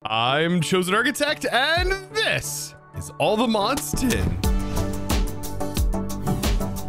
I'm ChosenArchitect, and this is All the Mods 10.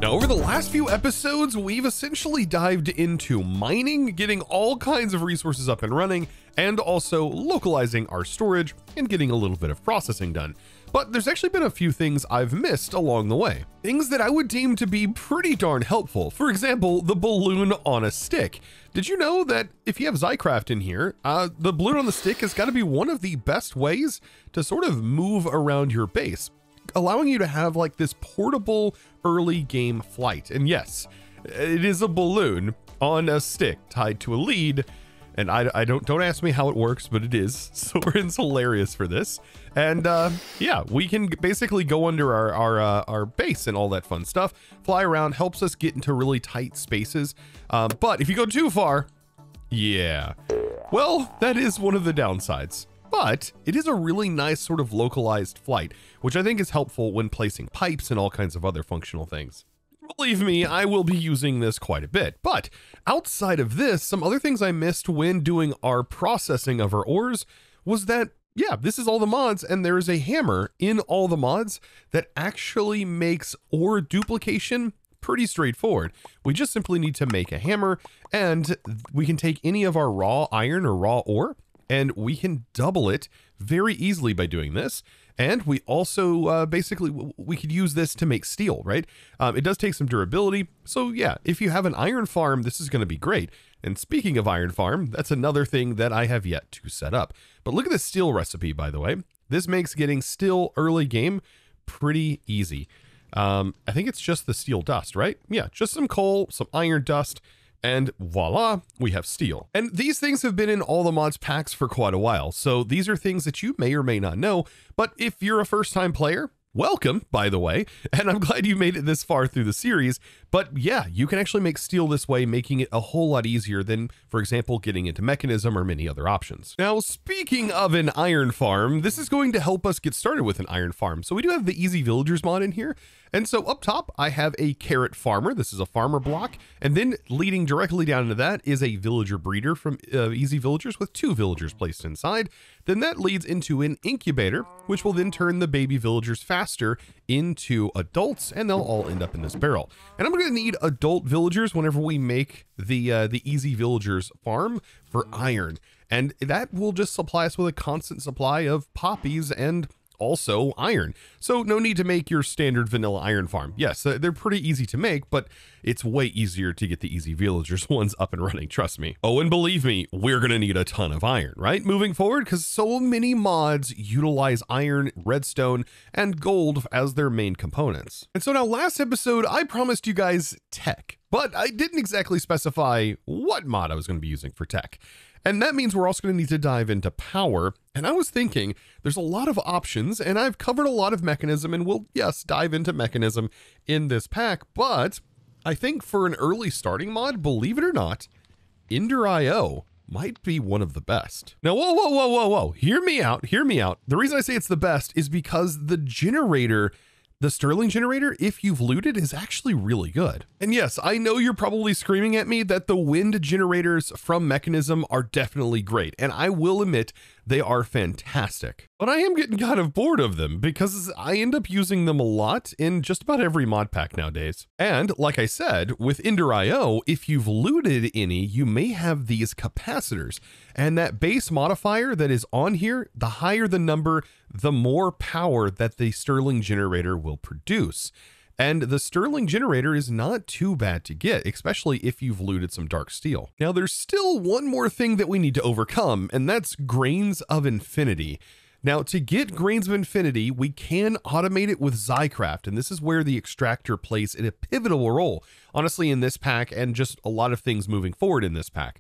Now, over the last few episodes, we've essentially dived into mining, getting all kinds of resources up and running, and also localizing our storage and getting a little bit of processing done. But there's actually been a few things I've missed along the way. Things that I would deem to be pretty darn helpful. For example, the balloon on a stick. Did you know that if you have Zycraft in here, the balloon on the stick has got to be one of the best ways to sort of move around your base, allowing you to have like this portable early game flight. And yes, it is a balloon on a stick tied to a lead. And I don't ask me how it works, but it is. Soren's hilarious for this. And yeah, we can basically go under our base and all that fun stuff. Fly around, helps us get into really tight spaces. But if you go too far, yeah, well, that is one of the downsides. But it is a really nice sort of localized flight, which I think is helpful when placing pipes and all kinds of other functional things. Believe me, I will be using this quite a bit. But outside of this, some other things I missed when doing our processing of our ores was that, yeah, this is all the mods, and there is a hammer in all the mods that actually makes ore duplication pretty straightforward. We just simply need to make a hammer, and we can take any of our raw iron or raw ore, and we can double it very easily by doing this. And we also basically, we could use this to make steel, right? It does take some durability. So yeah, if you have an iron farm, this is going to be great. And speaking of iron farm, that's another thing that I have yet to set up. But look at this steel recipe, by the way. This makes getting steel early game pretty easy. I think it's just the steel dust, right? Yeah, just some coal, some iron dust, and voila, we have steel. And these things have been in all the mods packs for quite a while. So these are things that you may or may not know, but if you're a first time player, welcome, by the way, and I'm glad you made it this far through the series. But yeah, you can actually make steel this way, making it a whole lot easier than, for example, getting into mechanism or many other options. Now, speaking of an iron farm, this is going to help us get started with an iron farm. So we do have the Easy Villagers mod in here. And so up top, I have a carrot farmer. This is a farmer block. And then leading directly down into that is a villager breeder from Easy Villagers with 2 villagers placed inside. Then that leads into an incubator, which will then turn the baby villagers faster into adults, and they'll all end up in this barrel. And I'm going to need adult villagers whenever we make the Easy Villagers farm for iron. And that will just supply us with a constant supply of poppies and also iron. So no need to make your standard vanilla iron farm. Yes, they're pretty easy to make, but it's way easier to get the Easy Villagers ones up and running, trust me. Oh, and believe me, we're gonna need a ton of iron, right? Moving forward, because so many mods utilize iron, redstone, and gold as their main components. And so now last episode, I promised you guys tech, but I didn't exactly specify what mod I was gonna be using for tech. And that means we're also going to need to dive into power. And I was thinking there's a lot of options, and I've covered a lot of mechanism, and we'll, yes, dive into mechanism in this pack. But I think for an early starting mod, believe it or not, EnderIO might be one of the best. Now, whoa. Hear me out. The reason I say it's the best is because the generator, the Sterling generator, if you've looted, is actually really good. And yes, I know you're probably screaming at me that the wind generators from Mechanism are definitely great, and I will admit they are fantastic. But I am getting kind of bored of them because I end up using them a lot in just about every mod pack nowadays. And like I said, with EnderIO, if you've looted any, you may have these capacitors. And that base modifier that is on here, the higher the number, the more power that the Sterling generator will produce. And the Sterling generator is not too bad to get, especially if you've looted some dark steel. Now, there's still one more thing that we need to overcome, and that's Grains of Infinity. Now, to get Grains of Infinity, we can automate it with Zycraft, and this is where the extractor plays a pivotal role, honestly, in this pack and just a lot of things moving forward in this pack.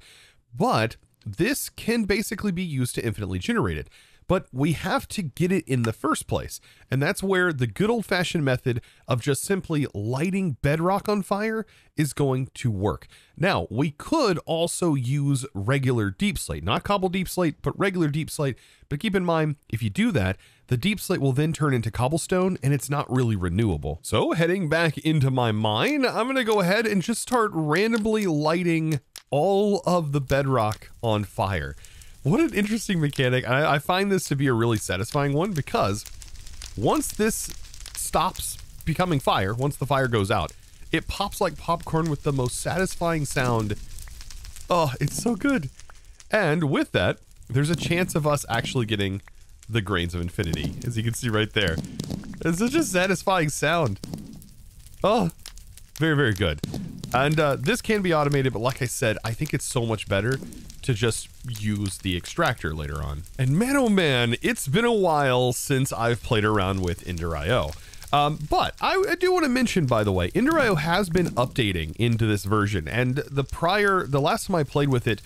But this can basically be used to infinitely generate it. But we have to get it in the first place. And that's where the good old-fashioned method of just simply lighting bedrock on fire is going to work. Now, we could also use regular deep slate, not cobble deep slate, but regular deep slate. But keep in mind, if you do that, the deep slate will then turn into cobblestone, and it's not really renewable. So heading back into my mine, I'm going to go ahead and just start randomly lighting all of the bedrock on fire. What an interesting mechanic. I find this to be a really satisfying one because once this stops becoming fire, once the fire goes out, it pops like popcorn with the most satisfying sound. Oh, it's so good. And with that, there's a chance of us actually getting the grains of infinity, as you can see right there. It's such a satisfying sound. Oh, very, very good. And this can be automated, but like I said, I think it's so much better to just use the extractor later on. And man, oh man, it's been a while since I've played around with EnderIO. But I do want to mention, by the way, EnderIO has been updating into this version, and the last time I played with it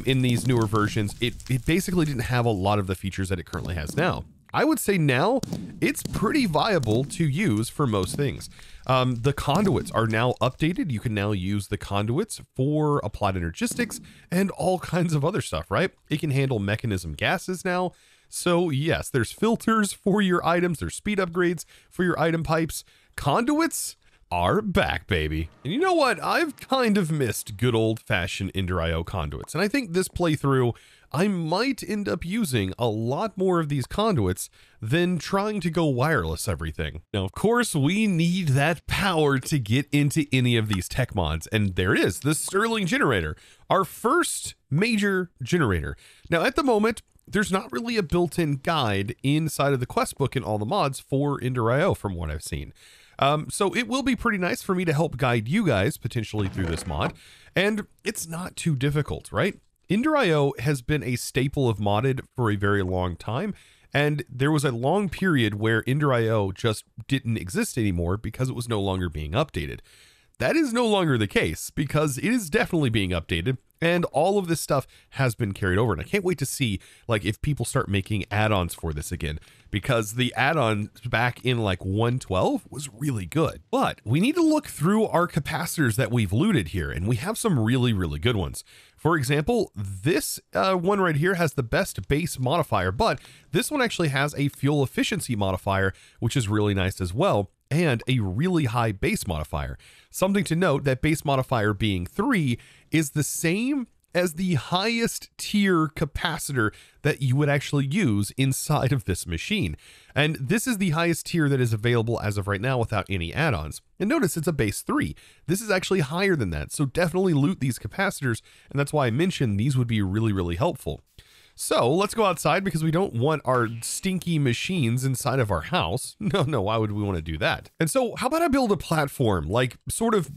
in these newer versions, it basically didn't have a lot of the features that it currently has now. I would say now it's pretty viable to use for most things. The conduits are now updated. You can now use the conduits for applied energistics and all kinds of other stuff, right? It can handle mechanism gases now. So yes, there's filters for your items, there's speed upgrades for your item pipes. Conduits are back, baby. And you know what? I've kind of missed good old-fashioned EnderIO conduits. And I think this playthrough, I might end up using a lot more of these conduits than trying to go wireless everything. Now, of course, we need that power to get into any of these tech mods. And there it is, the Stirling generator, our first major generator. Now, at the moment, there's not really a built-in guide inside of the quest book and all the mods for EnderIO from what I've seen. So it will be pretty nice for me to help guide you guys potentially through this mod. And it's not too difficult, right? EnderIO has been a staple of modded for a very long time. And there was a long period where EnderIO just didn't exist anymore because it was no longer being updated. That is no longer the case because it is definitely being updated and all of this stuff has been carried over. And I can't wait to see like if people start making add-ons for this again, because the add-on back in like 1.12 was really good. But we need to look through our capacitors that we've looted here, and we have some really, really good ones. For example, this one right here has the best base modifier, but this one actually has a fuel efficiency modifier, which is really nice as well, and a really high base modifier. Something to note, that base modifier being 3 is the same as the highest tier capacitor that you would actually use inside of this machine. And this is the highest tier that is available as of right now without any add-ons. And notice it's a base 3. This is actually higher than that. So definitely loot these capacitors. And that's why I mentioned these would be really, really helpful. So let's go outside because we don't want our stinky machines inside of our house. No, why would we want to do that? And so how about I build a platform, like sort of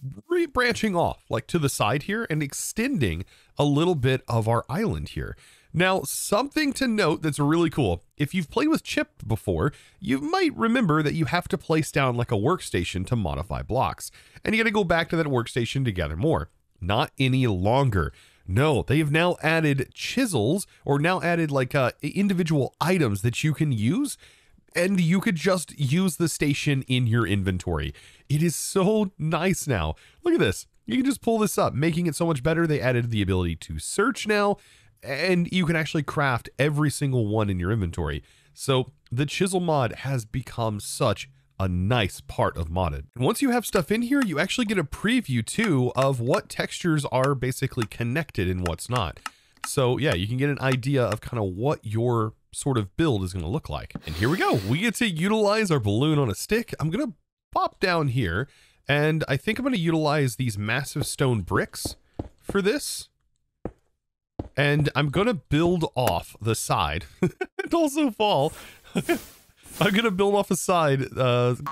branching off like to the side here and extending a little bit of our island here. Now, something to note that's really cool. If you've played with Chip before, you might remember that you have to place down like a workstation to modify blocks. And you got to go back to that workstation to gather more. Not any longer. No, they have now added chisels, or now added like individual items that you can use, and you could just use the station in your inventory. It is so nice now. Look at this. You can just pull this up, making it so much better. They added the ability to search now, and you can actually craft every single one in your inventory. So the chisel mod has become such a nice part of modded. And once you have stuff in here, you actually get a preview too of what textures are basically connected and what's not. So yeah, you can get an idea of kind of what your sort of build is going to look like. And here we go. We get to utilize our balloon on a stick. I'm going to pop down here, and I think I'm going to utilize these massive stone bricks for this. And I'm going to build off the side and also fall. I'm going to build off the side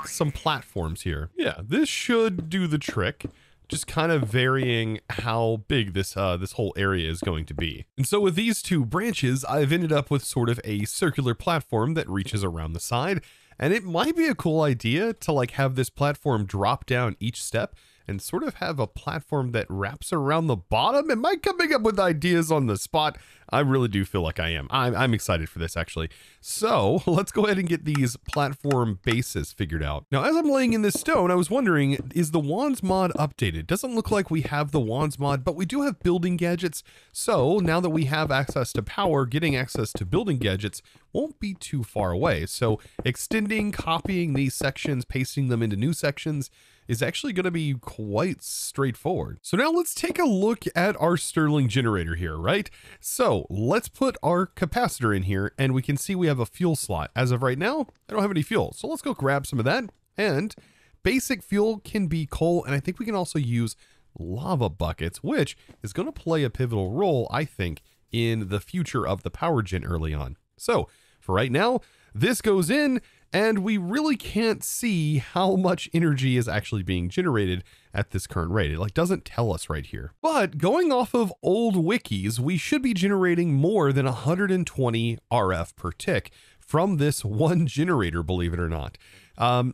some platforms here. Yeah, this should do the trick. Just kind of varying how big this this whole area is going to be. And so with these two branches, I've ended up with sort of a circular platform that reaches around the side. And it might be a cool idea to like have this platform drop down each step and sort of have a platform that wraps around the bottom. Am I coming up with ideas on the spot? I really do feel like I am. I'm excited for this actually. So let's go ahead and get these platform bases figured out. Now, as I'm laying in this stone, I was wondering, is the wands mod updated? Doesn't look like we have the wands mod, but we do have building gadgets. So now that we have access to power, getting access to building gadgets won't be too far away. So extending, copying these sections, pasting them into new sections is actually going to be quite straightforward. So now let's take a look at our Stirling generator here, right? So let's put our capacitor in here and we can see we have a fuel slot. As of right now, I don't have any fuel. So let's go grab some of that. And basic fuel can be coal. And I think we can also use lava buckets, which is going to play a pivotal role, I think, in the future of the power gen early on. So for right now, this goes in and we really can't see how much energy is actually being generated at this current rate. It doesn't tell us right here. But going off of old wikis, we should be generating more than 120 RF per tick from this one generator, believe it or not.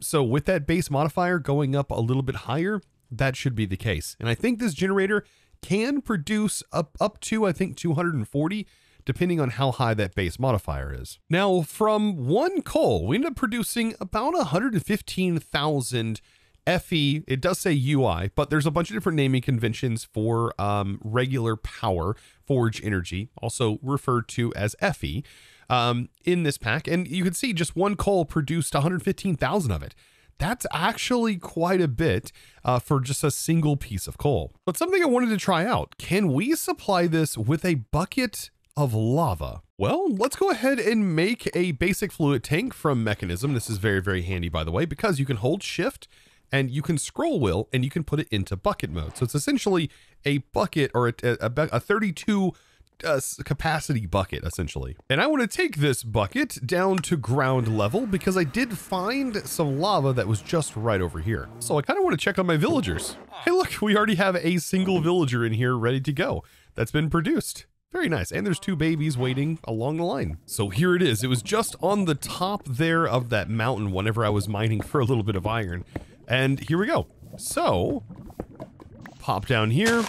So with that base modifier going up a little bit higher, that should be the case. And I think this generator can produce up to, I think, 240, depending on how high that base modifier is. Now, from one coal, we end up producing about 115,000 FE. It does say UI, but there's a bunch of different naming conventions for regular power, forge energy, also referred to as FE, in this pack. And you can see just one coal produced 115,000 of it. That's actually quite a bit for just a single piece of coal. But something I wanted to try out, can we supply this with a bucket of lava? Well, let's go ahead and make a basic fluid tank from Mechanism. This is very, very handy, by the way, because you can hold shift and you can scroll wheel and you can put it into bucket mode. So it's essentially a bucket or a 32 capacity bucket, essentially. And I want to take this bucket down to ground level because I did find some lava that was just right over here. So I kind of want to check on my villagers. Hey, look, we already have a single villager in here ready to go. That's been produced. Very nice. And there's 2 babies waiting along the line. So here it is. It was just on the top there of that mountain whenever I was mining for a little bit of iron. And here we go. So pop down here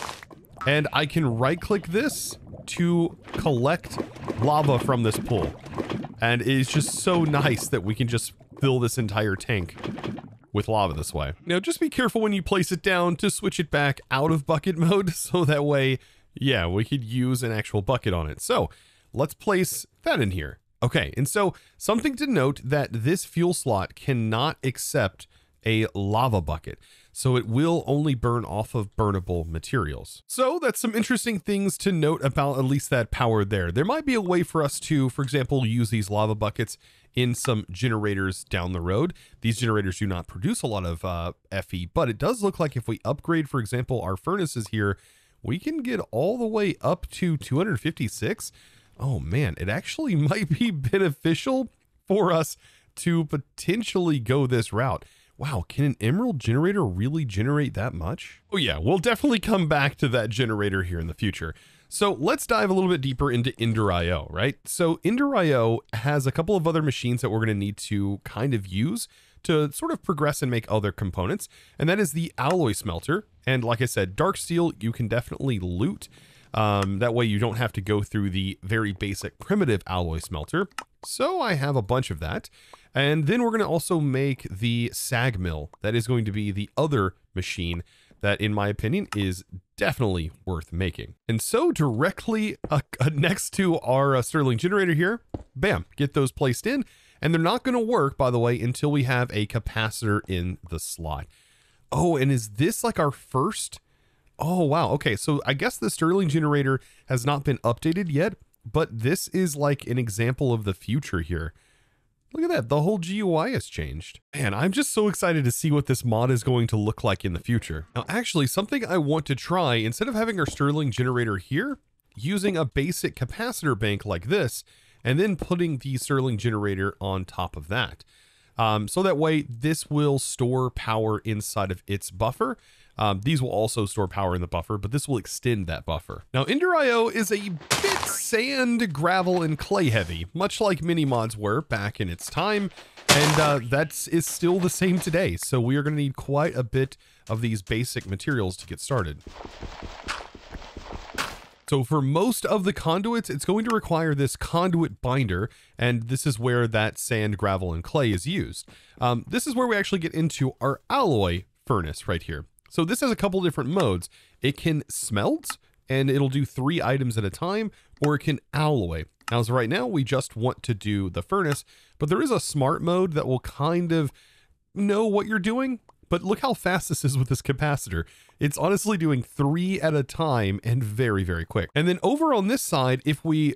and I can right click this to collect lava from this pool. And it's just so nice that we can just fill this entire tank with lava this way. Now just be careful when you place it down to switch it back out of bucket mode, so that way, yeah, we could use an actual bucket on it. So let's place that in here. Okay, and so something to note that this fuel slot cannot accept a lava bucket. So it will only burn off of burnable materials. So that's some interesting things to note about at least that power there. There might be a way for us to, for example, use these lava buckets in some generators down the road. These generators do not produce a lot of FE, but it does look like if we upgrade, for example, our furnaces here, we can get all the way up to 256. Oh man, it actually might be beneficial for us to potentially go this route. Wow, can an emerald generator really generate that much? Oh yeah, we'll definitely come back to that generator here in the future. So let's dive a little bit deeper into EnderIO, right? So EnderIO has a couple of other machines that we're going to need to kind of use to sort of progress and make other components. And that is the alloy smelter. And like I said, dark steel, you can definitely loot. That way you don't have to go through the very basic primitive alloy smelter. So I have a bunch of that. And then we're going to also make the sag mill. That is going to be the other machine that, in my opinion, is definitely worth making. And so directly next to our Stirling generator here, bam, get those placed in. And they're not going to work, by the way, until we have a capacitor in the slot. Oh, and is this like our first? Oh, wow. Okay, so I guess the Stirling generator has not been updated yet, but this is like an example of the future here. Look at that, the whole GUI has changed. Man, I'm just so excited to see what this mod is going to look like in the future. Now, actually, something I want to try, instead of having our Stirling generator here, using a basic capacitor bank like this, and then putting the Stirling generator on top of that. So that way, this will store power inside of its buffer. These will also store power in the buffer, but this will extend that buffer. Now, EnderIO is a bit sand, gravel, and clay heavy, much like mini mods were back in its time. And that is still the same today. So we are going to need quite a bit of these basic materials to get started. So for most of the conduits, it's going to require this conduit binder, and this is where that sand, gravel, and clay is used. This is where we actually get into our alloy furnace right here. So this has a couple different modes. It can smelt, and it'll do 3 items at a time, or it can alloy. Now, as of right now, we just want to do the furnace, but there is a smart mode that will kind of know what you're doing. But look how fast this is with this capacitor. It's honestly doing 3 at a time and very, very quick. And then over on this side, if we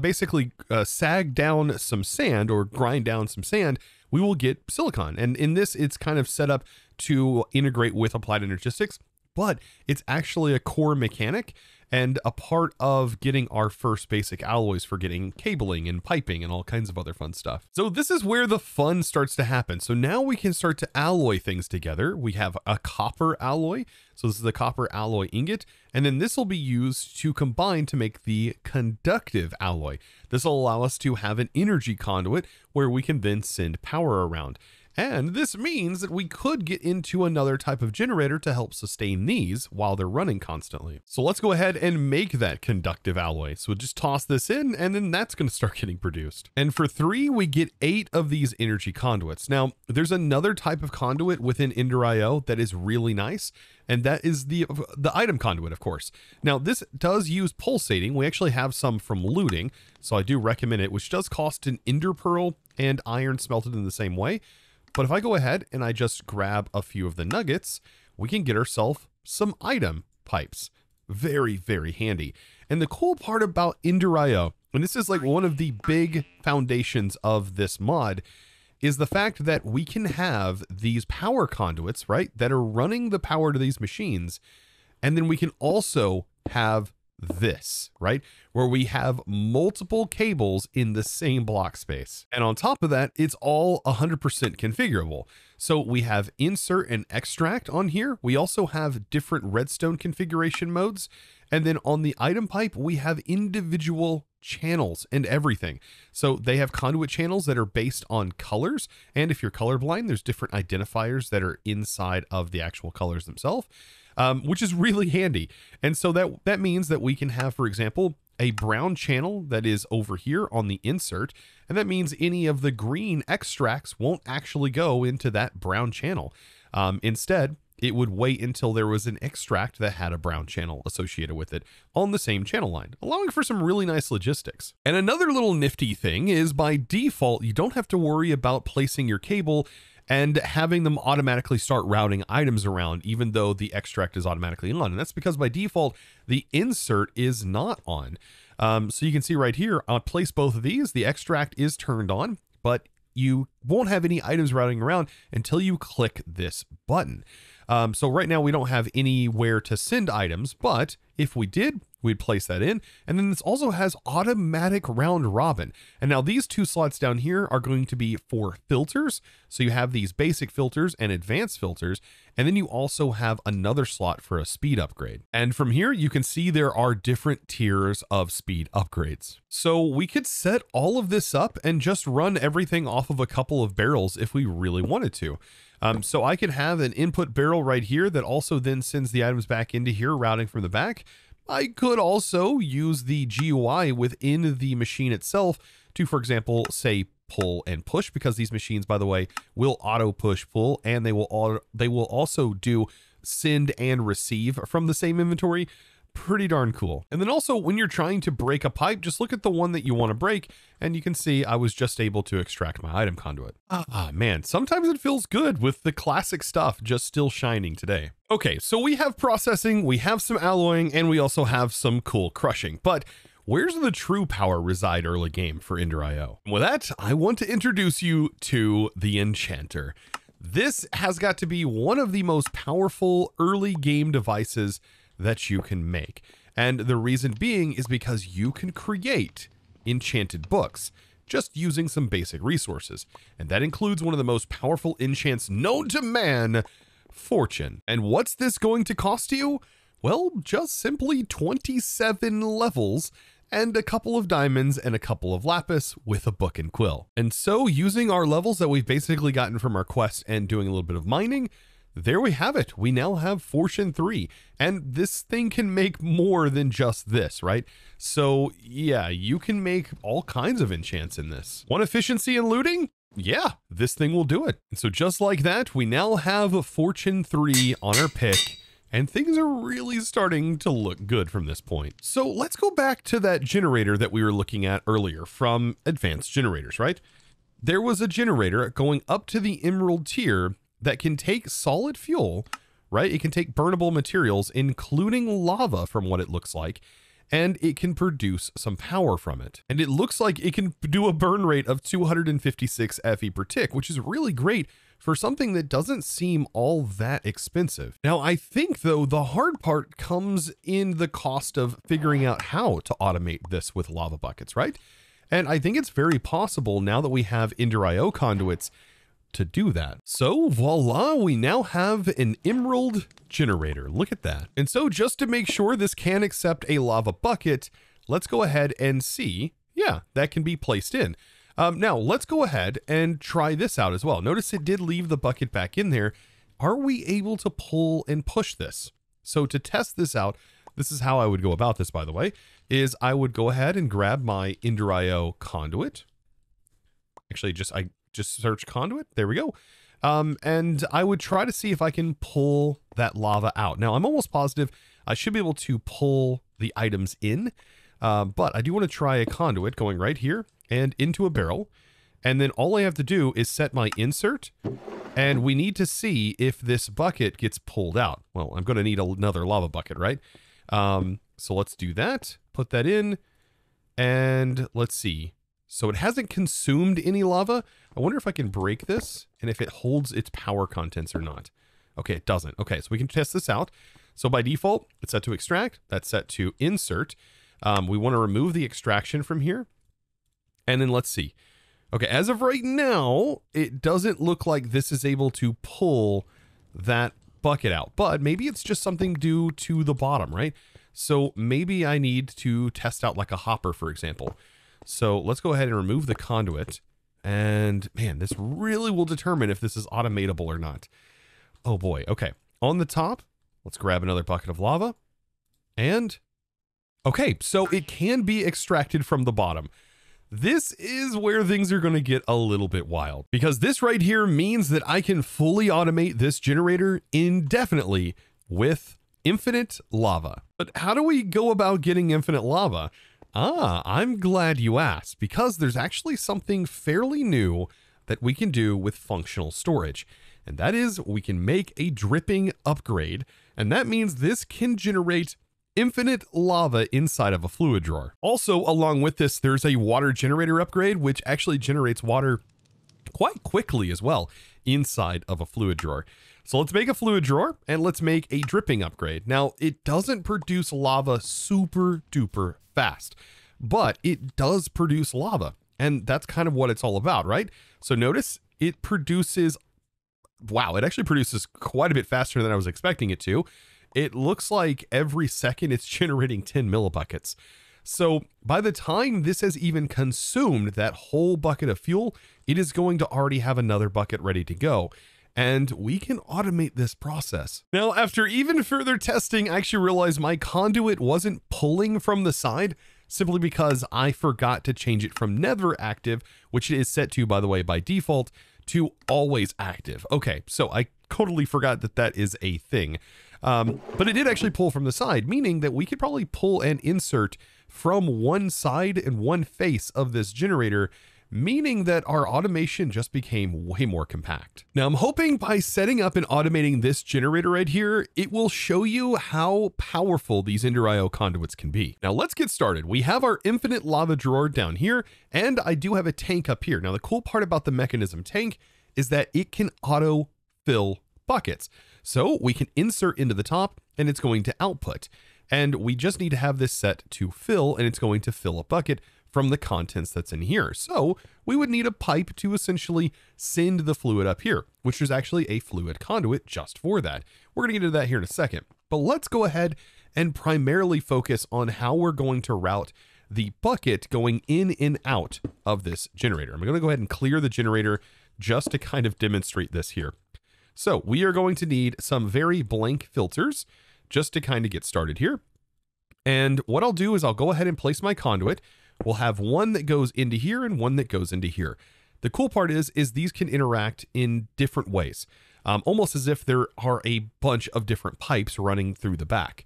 basically sag down some sand or grind down some sand, we will get silicon. And in this, it's kind of set up to integrate with applied energistics, but it's actually a core mechanic and a part of getting our first basic alloys for getting cabling and piping and all kinds of other fun stuff. So this is where the fun starts to happen. So now we can start to alloy things together. We have a copper alloy. So this is the copper alloy ingot, and then this will be used to combine to make the conductive alloy. This will allow us to have an energy conduit where we can then send power around. And this means that we could get into another type of generator to help sustain these while they're running constantly. So let's go ahead and make that conductive alloy. So we'll just toss this in, and then that's going to start getting produced. And for 3, we get 8 of these energy conduits. Now, there's another type of conduit within EnderIO that is really nice, and that is the item conduit, of course. Now, this does use pulsating. We actually have some from looting, so I do recommend it, which does cost an ender pearl and iron smelted in the same way. But if I go ahead and I just grab a few of the nuggets, we can get ourselves some item pipes. Very, very handy. And the cool part about EnderIO, and this is like one of the big foundations of this mod, is the fact that we can have these power conduits, right, that are running the power to these machines. And then we can also have this, right, where we have multiple cables in the same block space. And on top of that, it's all 100% configurable. So we have insert and extract on here. We also have different redstone configuration modes. And then on the item pipe, we have individual channels and everything. So they have conduit channels that are based on colors. And if you're colorblind, there's different identifiers that are inside of the actual colors themselves. Which is really handy. And so that means that we can have, for example, a brown channel that is over here on the insert. And that means any of the green extracts won't actually go into that brown channel. Instead, it would wait until there was an extract that had a brown channel associated with it on the same channel line, allowing for some really nice logistics. And another little nifty thing is by default, you don't have to worry about placing your cable and having them automatically start routing items around, even though the extract is automatically on. And that's because by default, the insert is not on. So you can see right here, I'll place both of these. The extract is turned on, but you won't have any items routing around until you click this button. So right now we don't have anywhere to send items, but if we did, we'd place that in. And then this also has automatic round robin. And now these 2 slots down here are going to be for filters. So you have these basic filters and advanced filters. And then you also have another slot for a speed upgrade. And from here, you can see there are different tiers of speed upgrades. So we could set all of this up and just run everything off of a couple of barrels if we really wanted to. So I could have an input barrel right here that also then sends the items back into here, routing from the back. I could also use the GUI within the machine itself to, for example, say pull and push, because these machines, by the way, will auto push pull, and they will also do send and receive from the same inventory. Pretty darn cool. And then also when you're trying to break a pipe, just look at the one that you want to break, and you can see I was just able to extract my item conduit. Man, sometimes it feels good with the classic stuff just still shining today. Okay, so we have processing, we have some alloying, and we also have some cool crushing, but where's the true power reside early game for EnderIO? With that, I want to introduce you to the Enchanter. This has got to be one of the most powerful early game devices that you can make. And the reason being is because you can create enchanted books just using some basic resources. And that includes one of the most powerful enchants known to man, Fortune. And what's this going to cost you? Well, just simply 27 levels and a couple of diamonds and a couple of lapis with a book and quill. And so using our levels that we've basically gotten from our quest and doing a little bit of mining, there we have it. We now have Fortune 3, and this thing can make more than just this, right? So yeah, you can make all kinds of enchants in this. Want efficiency and looting? Yeah, this thing will do it. And so just like that, we now have Fortune 3 on our pick, and things are really starting to look good from this point. So let's go back to that generator that we were looking at earlier from advanced generators, right? There was a generator going up to the emerald tier that can take solid fuel, right? It can take burnable materials, including lava from what it looks like, and it can produce some power from it. And it looks like it can do a burn rate of 256 FE per tick, which is really great for something that doesn't seem all that expensive. Now, I think though, the hard part comes in the cost of figuring out how to automate this with lava buckets, right? And I think it's very possible now that we have EnderIO conduits to do that. So voila, we now have an emerald generator. Look at that. And so just to make sure this can accept a lava bucket, let's go ahead and see. Yeah, that can be placed in. Now let's go ahead and try this out as well. Notice it did leave the bucket back in there. Are we able to pull and push this? So to test this out, this is how I would go about this, by the way, is I would go ahead and grab my EnderIO conduit. Actually, I just search conduit. There we go. And I would try to see if I can pull that lava out. Now I'm almost positive I should be able to pull the items in, but I do want to try a conduit going right here and into a barrel. And then all I have to do is set my insert, and we need to see if this bucket gets pulled out. Well, I'm going to need another lava bucket, right? So let's do that, put that in, and let's see. So it hasn't consumed any lava. I wonder if I can break this and if it holds its power contents or not. Okay, it doesn't. Okay, so we can test this out. So by default, it's set to extract. That's set to insert. We want to remove the extraction from here. And then let's see. Okay, as of right now, it doesn't look like this is able to pull that bucket out, but maybe it's just something due to the bottom, right? So maybe I need to test out like a hopper, for example. So let's go ahead and remove the conduit. And man, this really will determine if this is automatable or not. Oh boy. Okay. On the top, let's grab another bucket of lava. And okay, so it can be extracted from the bottom. This is where things are going to get a little bit wild, because this right here means that I can fully automate this generator indefinitely with infinite lava. But how do we go about getting infinite lava? I'm glad you asked, because there's actually something fairly new that we can do with functional storage. And that is we can make a dripping upgrade. And that means this can generate infinite lava inside of a fluid drawer. Also, along with this, there's a water generator upgrade, which actually generates water quite quickly as well inside of a fluid drawer. So let's make a fluid drawer and let's make a dripping upgrade. Now, it doesn't produce lava super duper fast, but it does produce lava. And that's kind of what it's all about, right? So notice it produces, wow, it actually produces quite a bit faster than I was expecting it to. It looks like every second it's generating 10 millibuckets. So by the time this has even consumed that whole bucket of fuel, it is going to already have another bucket ready to go. And we can automate this process. Now, after even further testing, I actually realized my conduit wasn't pulling from the side simply because I forgot to change it from never active, which it is set to, by the way, by default, to always active. Okay, so I totally forgot that that is a thing. But it did actually pull from the side, meaning that we could probably pull and insert from one side and one face of this generator, meaning that our automation just became way more compact. Now, I'm hoping by setting up and automating this generator right here, it will show you how powerful these EnderIO conduits can be. Now, let's get started. We have our infinite lava drawer down here, and I do have a tank up here. Now, the cool part about the mechanism tank is that it can auto fill buckets. So we can insert into the top and it's going to output. And we just need to have this set to fill, and it's going to fill a bucket from the contents that's in here. So we would need a pipe to essentially send the fluid up here, which is actually a fluid conduit just for that. We're going to get into that here in a second, but let's go ahead and primarily focus on how we're going to route the bucket going in and out of this generator. I'm going to go ahead and clear the generator just to kind of demonstrate this here. So we are going to need some very blank filters just to kind of get started here. And what I'll do is I'll go ahead and place my conduit. We'll have one that goes into here and one that goes into here. The cool part is these can interact in different ways, almost as if there are a bunch of different pipes running through the back.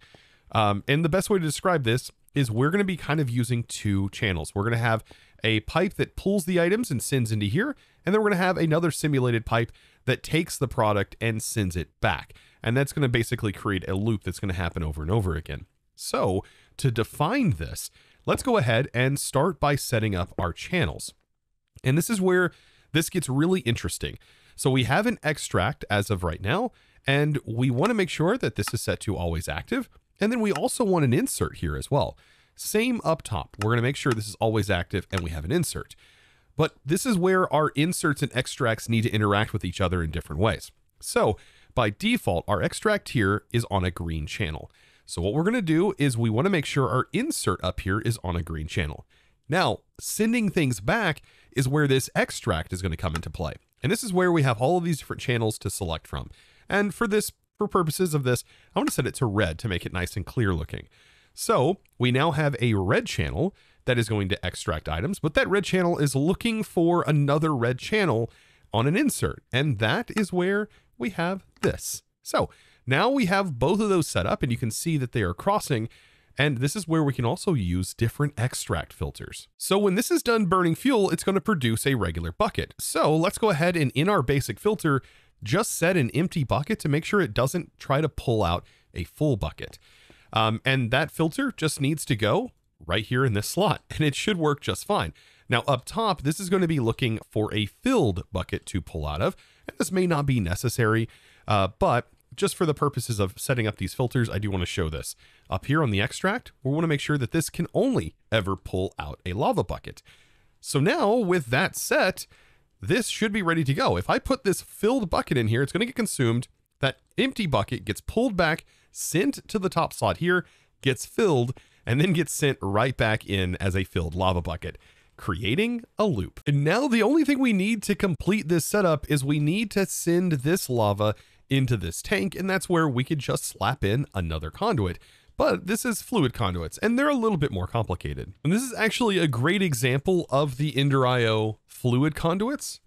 And the best way to describe this is we're going to be kind of using two channels. We're going to have a pipe that pulls the items and sends into here. And then we're going to have another simulated pipe that takes the product and sends it back. And that's going to basically create a loop that's going to happen over and over again. So to define this, let's go ahead and start by setting up our channels. And this is where this gets really interesting. So we have an extract as of right now, and we want to make sure that this is set to always active. And then we also want an insert here as well. Same up top. We're going to make sure this is always active and we have an insert. But this is where our inserts and extracts need to interact with each other in different ways. So by default, our extract here is on a green channel. So what we're going to do is we want to make sure our insert up here is on a green channel. Now, sending things back is where this extract is going to come into play. And this is where we have all of these different channels to select from. And for purposes of this, I want to set it to red to make it nice and clear looking. So we now have a red channel that is going to extract items, but that red channel is looking for another red channel on an insert. And that is where we have this. So now we have both of those set up and you can see that they are crossing. And this is where we can also use different extract filters. So when this is done burning fuel, it's going to produce a regular bucket. So let's go ahead and in our basic filter, just set an empty bucket to make sure it doesn't try to pull out a full bucket. And that filter just needs to go right here in this slot and it should work just fine. Now up top, this is going to be looking for a filled bucket to pull out of. And this may not be necessary, but just for the purposes of setting up these filters, I do want to show this. Up here on the extract, we want to make sure that this can only ever pull out a lava bucket. So now with that set, this should be ready to go. If I put this filled bucket in here, it's going to get consumed. That empty bucket gets pulled back, sent to the top slot here, gets filled, and then gets sent right back in as a filled lava bucket, creating a loop. And now the only thing we need to complete this setup is we need to send this lava into this tank, and that's where we could just slap in another conduit. But this is fluid conduits, and they're a little bit more complicated. And this is actually a great example of the EnderIO fluid conduits.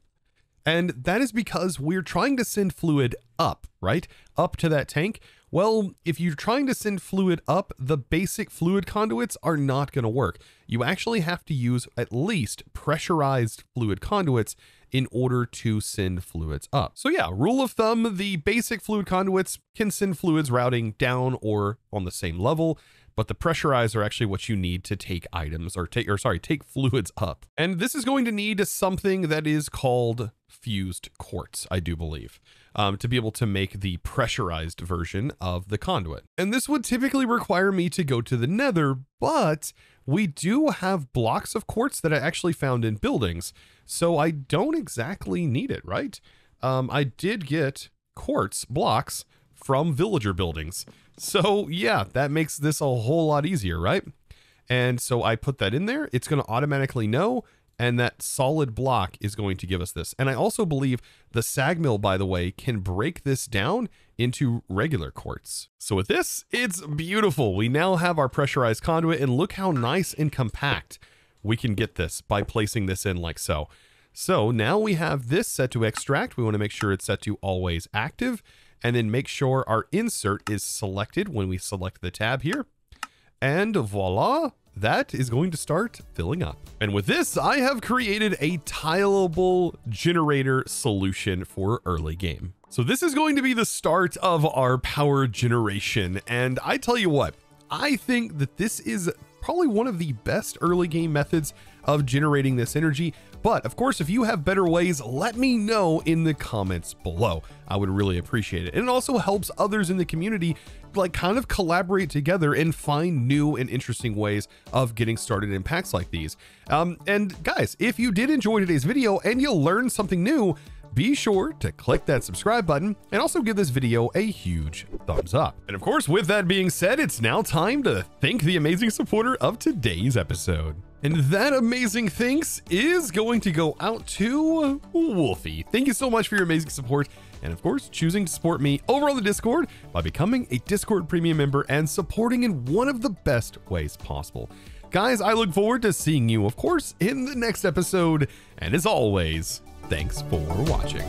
And that is because we're trying to send fluid up, right? Up to that tank. Well, if you're trying to send fluid up, the basic fluid conduits are not going to work. You actually have to use at least pressurized fluid conduits in order to send fluids up. So yeah, rule of thumb, the basic fluid conduits can send fluids routing down or on the same level, but the pressurized are actually what you need to take items or take fluids up. And this is going to need something that is called fused quartz, I do believe, to be able to make the pressurized version of the conduit. And this would typically require me to go to the nether, but we do have blocks of quartz that I actually found in buildings, so I don't exactly need it, right? I did get quartz blocks from villager buildings. So yeah, that makes this a whole lot easier, right? And so I put that in there. It's going to automatically know, and that solid block is going to give us this. And I also believe the sag mill, by the way, can break this down into regular quartz. So with this, it's beautiful. We now have our pressurized conduit, and look how nice and compact we can get this by placing this in like so. So now we have this set to extract. We want to make sure it's set to always active, and then make sure our insert is selected when we select the tab here. And voila, that is going to start filling up. And with this, I have created a tileable generator solution for early game. So this is going to be the start of our power generation. And I tell you what, I think that this is probably one of the best early game methods of generating this energy. But of course, if you have better ways, let me know in the comments below. I would really appreciate it. And it also helps others in the community like kind of collaborate together and find new and interesting ways of getting started in packs like these. And guys, if you did enjoy today's video and you learned something new, be sure to click that subscribe button and also give this video a huge thumbs up. And of course, with that being said, it's now time to thank the amazing supporter of today's episode. And that amazing thanks is going to go out to Wolfie. Thank you so much for your amazing support. And of course, choosing to support me over on the Discord by becoming a Discord premium member and supporting in one of the best ways possible. Guys, I look forward to seeing you, of course, in the next episode. And as always, thanks for watching.